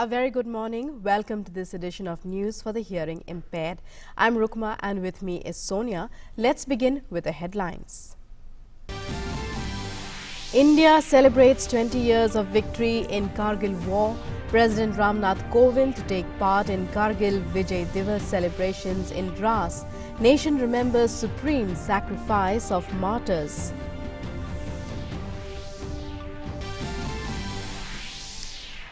A very good morning. Welcome to this edition of News for the Hearing Impaired. I'm Rukma and with me is Sonia. Let's begin with the headlines. India celebrates 20 years of victory in Kargil War. President Ram Nath Kovind to take part in Kargil Vijay Divas celebrations in Drass. Nation remembers supreme sacrifice of martyrs.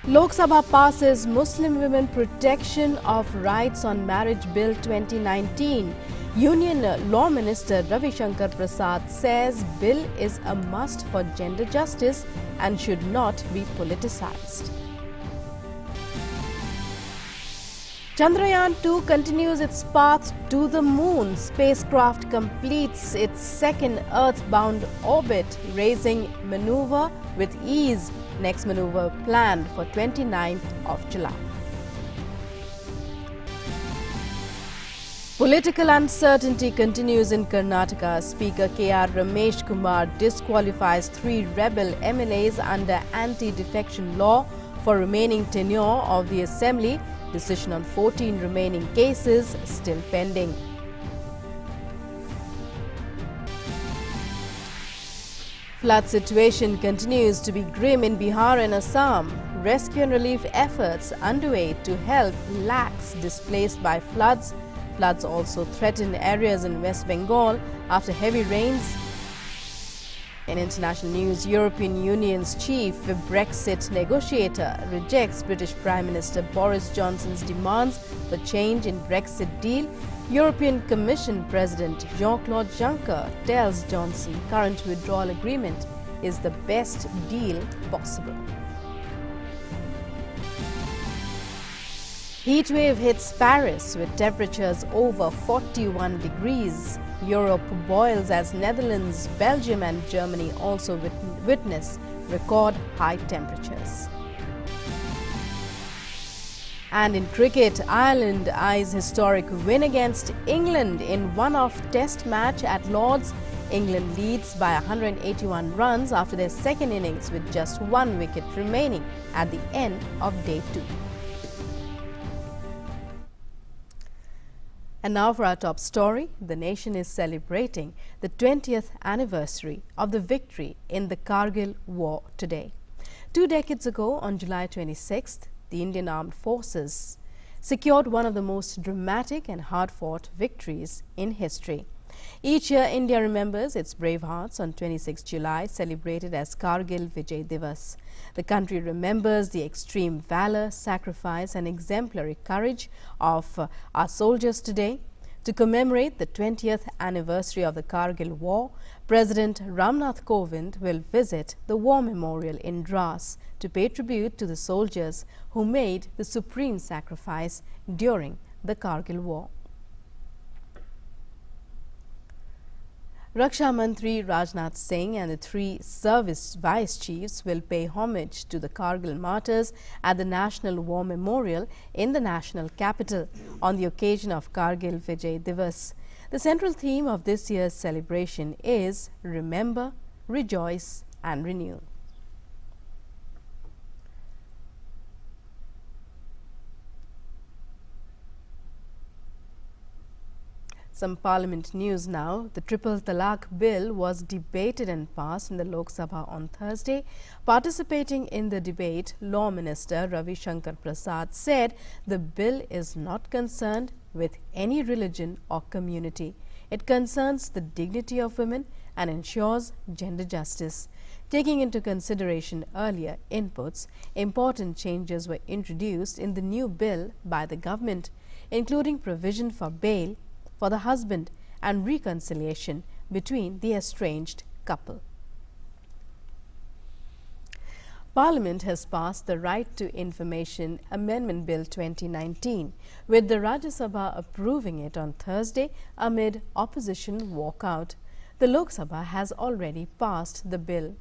Lok Sabha passes Muslim Women Protection of Rights on Marriage Bill 2019. Union Law Minister Ravi Shankar Prasad says bill is a must for gender justice and should not be politicized. Chandrayaan-2 continues its path to the moon. Spacecraft completes its second Earth-bound orbit, raising maneuver with ease. Next maneuver planned for 29th of July. Political uncertainty continues in Karnataka. Speaker K.R. Ramesh Kumar disqualifies 3 rebel MLAs under anti-defection law for remaining tenure of the Assembly. Decision on 14 remaining cases still pending. Flood situation continues to be grim in Bihar and Assam. Rescue and relief efforts underway to help lakhs displaced by floods. Floods also threaten areas in West Bengal after heavy rains. In international news, European Union's chief Brexit negotiator rejects British Prime Minister Boris Johnson's demands for change in Brexit deal. European Commission President Jean-Claude Juncker tells Johnson current withdrawal agreement is the best deal possible. Heat wave hits Paris with temperatures over 41 degrees. Europe boils as Netherlands, Belgium and Germany also witness record high temperatures. And in cricket, Ireland eyes historic win against England in one-off test match at Lord's. England leads by 181 runs after their second innings with just 1 wicket remaining at the end of day 2. And now for our top story. The nation is celebrating the 20th anniversary of the victory in the Kargil War today. 2 decades ago, on July 26th, the Indian Armed Forces secured one of the most dramatic and hard-fought victories in history. Each year, India remembers its brave hearts on 26 July, celebrated as Kargil Vijay Divas. The country remembers the extreme valor, sacrifice and exemplary courage of our soldiers today. To commemorate the 20th anniversary of the Kargil War, President Ram Nath Kovind will visit the War Memorial in Drass to pay tribute to the soldiers who made the supreme sacrifice during the Kargil War. Raksha Mantri Rajnath Singh and the 3 service vice chiefs will pay homage to the Kargil martyrs at the National War Memorial in the national capital on the occasion of Kargil Vijay Divas. The central theme of this year's celebration is Remember, Rejoice and Renew. Some Parliament news now. The Triple Talaq Bill was debated and passed in the Lok Sabha on Thursday. Participating in the debate, Law Minister Ravi Shankar Prasad said the bill is not concerned with any religion or community. It concerns the dignity of women and ensures gender justice. Taking into consideration earlier inputs, important changes were introduced in the new bill by the government, including provision for bail for the husband and reconciliation between the estranged couple. Parliament has passed the Right to Information Amendment Bill 2019, with the Rajya Sabha approving it on Thursday amid opposition walkout. The Lok Sabha has already passed the bill.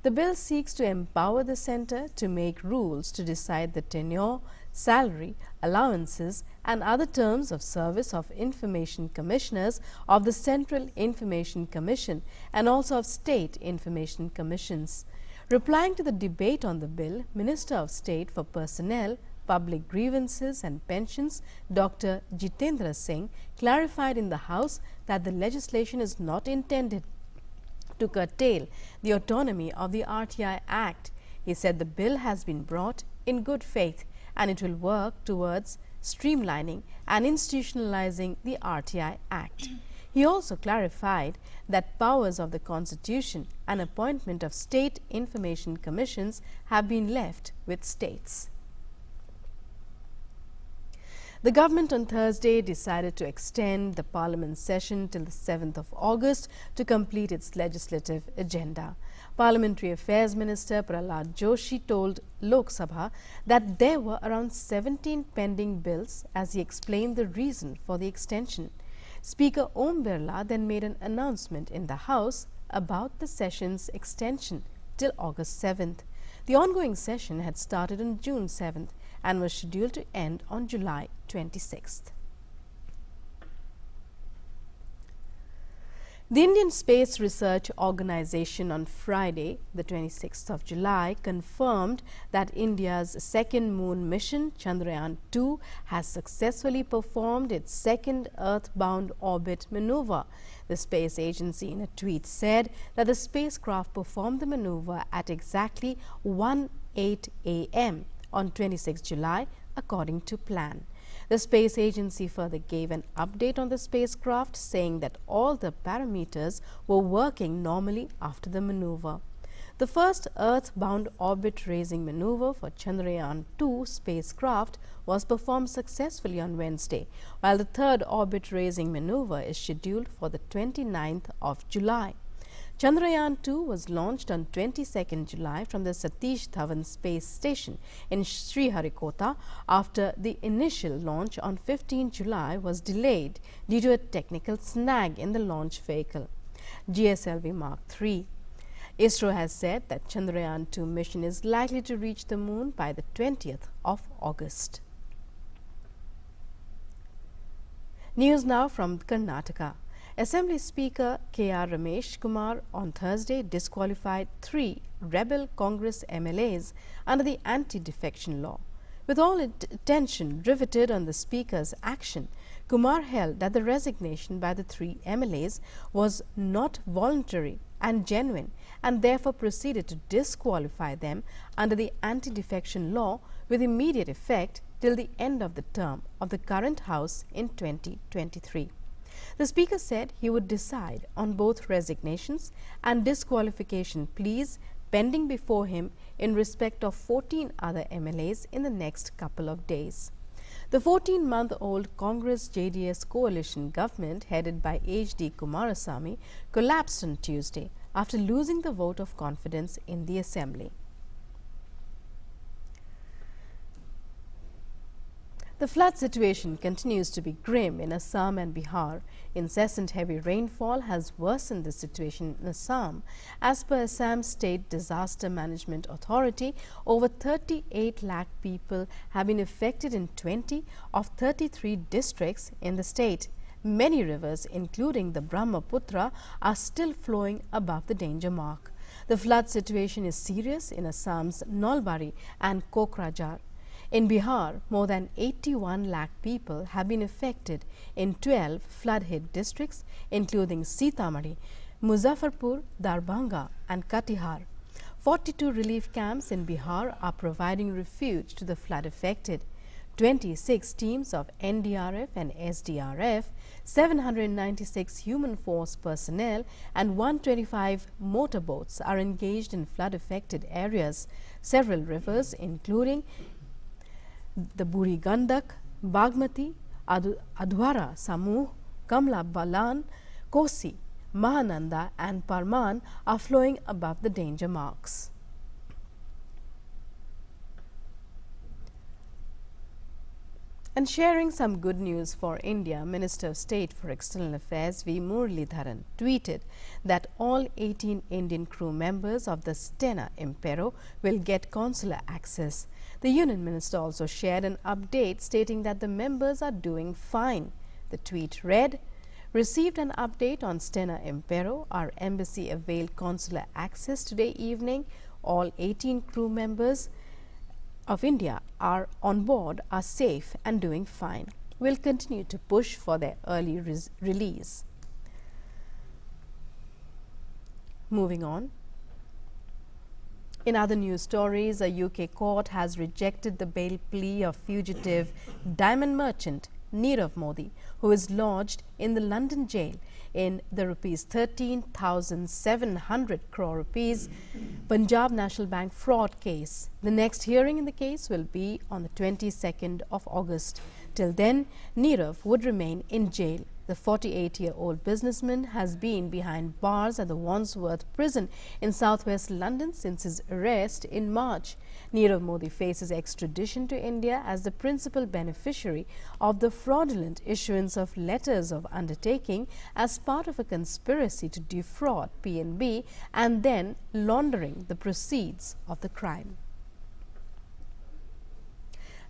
The bill seeks to empower the centre to make rules to decide the tenure, salary, allowances and other terms of service of information commissioners of the Central Information Commission and also of state information commissions. Replying to the debate on the bill, Minister of State for Personnel, Public Grievances and Pensions, Dr. Jitendra Singh, clarified in the House that the legislation is not intended to curtail the autonomy of the RTI Act. He said the bill has been brought in good faith and it will work towards streamlining and institutionalizing the RTI Act. He also clarified that powers of the Constitution and appointment of state information commissions have been left with states. The government on Thursday decided to extend the parliament session till the 7th of August to complete its legislative agenda. Parliamentary Affairs Minister Prahlad Joshi told Lok Sabha that there were around 17 pending bills as he explained the reason for the extension. Speaker Om Birla then made an announcement in the House about the session's extension till August 7th. The ongoing session had started on June 7th and was scheduled to end on July 26th. The Indian Space Research Organisation on Friday, the 26th of July, confirmed that India's second moon mission, Chandrayaan-2, has successfully performed its second Earth-bound orbit maneuver. The space agency in a tweet said that the spacecraft performed the maneuver at exactly 1:08 a.m. on 26 July, according to plan. The space agency further gave an update on the spacecraft, saying that all the parameters were working normally after the maneuver. The first Earth-bound orbit-raising maneuver for Chandrayaan-2 spacecraft was performed successfully on Wednesday, while the third orbit-raising maneuver is scheduled for the 29th of July. Chandrayaan-2 was launched on 22nd July from the Satish Dhawan Space Station in Sriharikota after the initial launch on 15 July was delayed due to a technical snag in the launch vehicle, GSLV Mark III. ISRO has said that Chandrayaan-2 mission is likely to reach the moon by the 20th of August. News now from Karnataka. Assembly Speaker K.R. Ramesh Kumar on Thursday disqualified 3 rebel Congress MLAs under the anti-defection law. With all attention riveted on the Speaker's action, Kumar held that the resignation by the 3 MLAs was not voluntary and genuine, and therefore proceeded to disqualify them under the anti-defection law with immediate effect till the end of the term of the current House in 2023. The Speaker said he would decide on both resignations and disqualification pleas pending before him in respect of 14 other MLAs in the next couple of days. The 14-month-old Congress-JDS coalition government headed by H.D. Kumarasamy collapsed on Tuesday after losing the vote of confidence in the Assembly. The flood situation continues to be grim in Assam and Bihar. Incessant heavy rainfall has worsened the situation in Assam. As per Assam State Disaster Management Authority, over 38 lakh people have been affected in 20 of 33 districts in the state. Many rivers, including the Brahmaputra, are still flowing above the danger mark. The flood situation is serious in Assam's Nalbari and Kokrajhar. In Bihar, more than 81 lakh people have been affected in 12 flood-hit districts, including Sitamarhi, Muzaffarpur, Darbhanga and Katihar. 42 relief camps in Bihar are providing refuge to the flood-affected. 26 teams of NDRF and SDRF, 796 human force personnel and 125 motorboats are engaged in flood-affected areas. Several rivers, including the Buri Gandak, Bagmati, Adhwara, Samuh, Kamla Balan, Kosi, Mahananda and Parman are flowing above the danger marks. And sharing some good news for India, Minister of State for External Affairs V. Muralidharan tweeted that all 18 Indian crew members of the Stena Impaired will get consular access. The Union Minister also shared an update stating that the members are doing fine. The tweet read, "Received an update on Stena Impaired. Our embassy availed consular access today evening. All 18 crew members of India are on board, are safe and doing fine. We'll continue to push for their early release. Moving on. In other news stories, a UK court has rejected the bail plea of fugitive diamond merchant Nirav Modi, who is lodged in the London jail in the rupees 13,700 crore rupees Punjab National Bank fraud case. The next hearing in the case will be on the 22nd of August. Till then, Nirav would remain in jail. The 48-year-old businessman has been behind bars at the Wandsworth prison in southwest London since his arrest in March. Nirav Modi faces extradition to India as the principal beneficiary of the fraudulent issuance of letters of undertaking as part of a conspiracy to defraud PNB and then laundering the proceeds of the crime.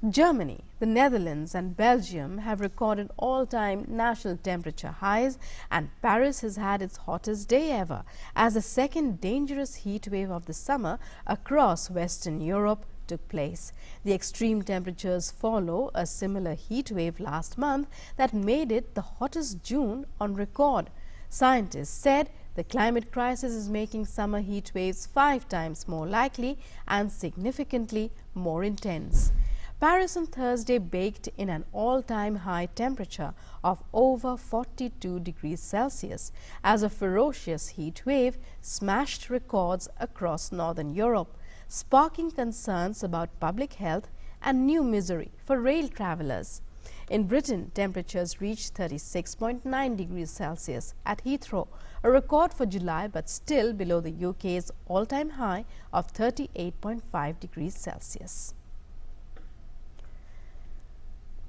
Germany, the Netherlands and Belgium have recorded all-time national temperature highs, and Paris has had its hottest day ever as the second dangerous heat wave of the summer across Western Europe took place. The extreme temperatures follow a similar heat wave last month that made it the hottest June on record. Scientists said the climate crisis is making summer heat waves 5 times more likely and significantly more intense. Paris on Thursday baked in an all-time high temperature of over 42 degrees Celsius as a ferocious heat wave smashed records across northern Europe, sparking concerns about public health and new misery for rail travellers. In Britain, temperatures reached 36.9 degrees Celsius at Heathrow, a record for July but still below the UK's all-time high of 38.5 degrees Celsius.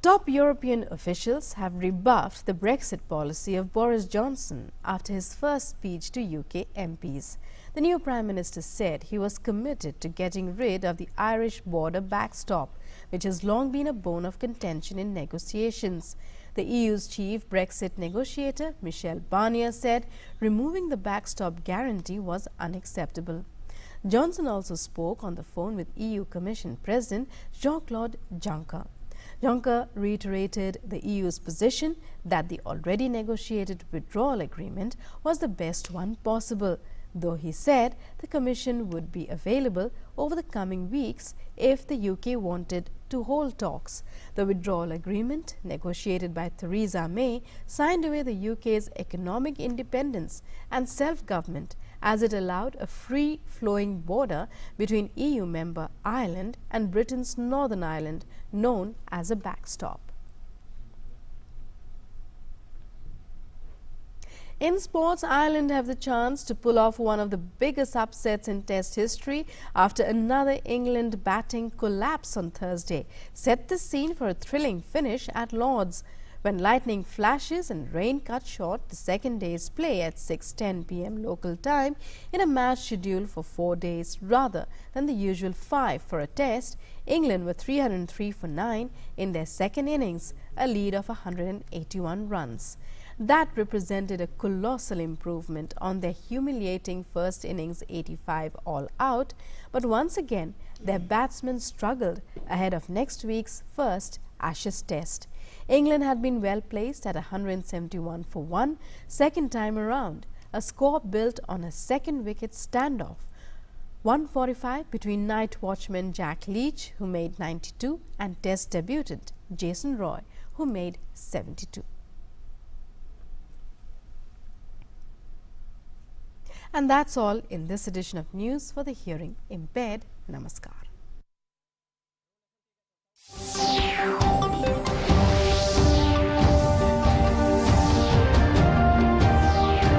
Top European officials have rebuffed the Brexit policy of Boris Johnson after his first speech to UK MPs. The new Prime Minister said he was committed to getting rid of the Irish border backstop, which has long been a bone of contention in negotiations. The EU's chief Brexit negotiator, Michel Barnier, said removing the backstop guarantee was unacceptable. Johnson also spoke on the phone with EU Commission President Jean-Claude Juncker. Juncker reiterated the EU's position that the already negotiated withdrawal agreement was the best one possible, though he said the Commission would be available over the coming weeks if the UK wanted to hold talks. The withdrawal agreement, negotiated by Theresa May, signed away the UK's economic independence and self-government as it allowed a free-flowing border between EU member Ireland and Britain's Northern Ireland, known as a backstop. In sports, Ireland have the chance to pull off one of the biggest upsets in Test history after another England batting collapse on Thursday set the scene for a thrilling finish at Lord's, when lightning flashes and rain cut short the second day's play at 6:10 p.m. local time in a match scheduled for 4 days rather than the usual 5 for a test. England were 303 for 9 in their second innings, a lead of 181 runs. That represented a colossal improvement on their humiliating first innings 85 all out, but once again their batsmen struggled ahead of next week's first Ashes test. England had been well placed at 171 for 1 second time around, a score built on a second wicket standoff. 145 between night watchman Jack Leach, who made 92, and test debutant Jason Roy, who made 72. And that's all in this edition of news for the hearing impaired. Namaskar.